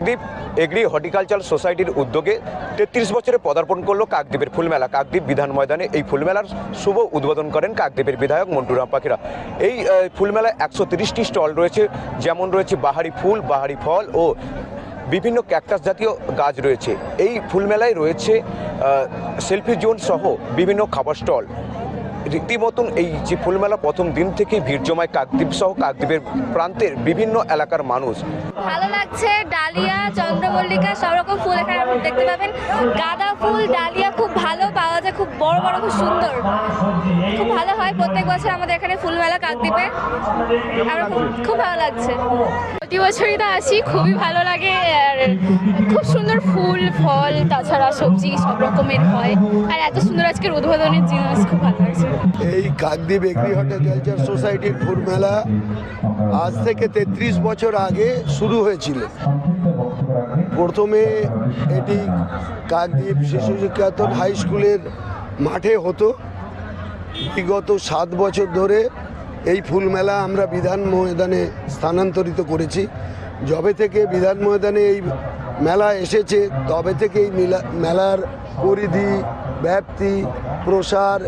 Kakdwip agri horticulture সোসাইটির উদ্যোগে ৩৩ বছরে পদার্পণ করলো কাকদ্বীপের ফুলমেলা। কাকদ্বীপ বিধান ময়দানে এই ফুলমেলার শুভ উদ্বোধন করেন কাকদ্বীপের বিধায়ক মন্টুরাম পাখিরা। এই ফুলমেলায় 130টি স্টল রয়েছে, যেমন রয়েছে বাহারি ফুল, বাহারি ফল ও বিভিন্ন ক্যাকটাস জাতীয় গাছ রয়েছে। এই ফুলমেলায় রয়েছে সেলফি জোন সহ বিভিন্ন খাবার স্টল। রীতিমতন এই যে ফুলমেলা প্রথম দিন থেকে ভিড় জমায় কাকদ্বীপ সহ কাকদ্বীপের প্রান্তের বিভিন্ন এলাকার মানুষ। ভালো লাগছে, ডালিয়া, চন্দ্রমল্লিকা সব রকম ফুল এখানে আপনি দেখতে পাবেন। গাঁদা ফুল, ডালিয়া খুব ভালো পাওয়া যায়, খুব বড় বড়, খুব সুন্দর, খুব ভালো হয় প্রত্যেক বছর আমাদের এখানে ফুলমেলা কাকদ্বীপে। আমার খুব ভালো লাগছে, প্রতি বছরই তো আসি, খুবই ভালো লাগে। আর খুব সুন্দর ফুল ফল তাছাড়া সবজি সব রকমের হয়, আর এত সুন্দর আজকের উদ্বোধনের জিনিস খুব ভালো লাগছে। এই কাকদ্বীপ এগ্রি হর্টিকালচার সোসাইটির ফুলমেলা আজ থেকে 33 বছর আগে শুরু হয়েছিল। প্রথমে এটি কাকদ্বীপ শিশু শিক্ষায়তন হাই স্কুলের মাঠে হতো। বিগত 7 বছর ধরে এই ফুলমেলা আমরা বিধান ময়দানে স্থানান্তরিত করেছি। যবে থেকে বিধান ময়দানে এই মেলা এসেছে তবে থেকে এই মেলার পরিধি, ব্যাপ্তি, প্রসার,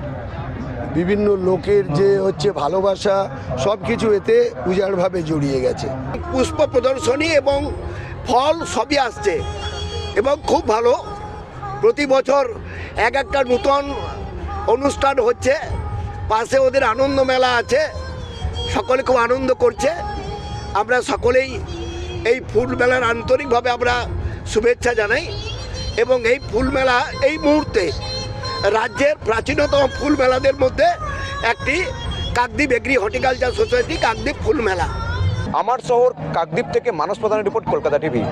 বিভিন্ন লোকের যে ভালোবাসা সব কিছু এতে উজাড়ভাবে জড়িয়ে গেছে। পুষ্প প্রদর্শনী এবং ফল সবই আসছে এবং খুব ভালো। প্রতি বছর এক একটা নূতন অনুষ্ঠান হচ্ছে। পাশে ওদের আনন্দ মেলা আছে, সকলে খুব আনন্দ করছে। আমরা সকলেই এই ফুল মেলার আন্তরিকভাবে আমরা শুভেচ্ছা জানাই। এবং এই ফুল মেলা এই মুহূর্তে রাজ্যের প্রাচীনতম ফুল মেলাদের মধ্যে একটি Kakdwip agri horticulture society Kakdwip ফুল মেলা। আমার শহর কাকদ্বীপ থেকে মানস প্রধানের রিপোর্ট, কলকাতা টিভি।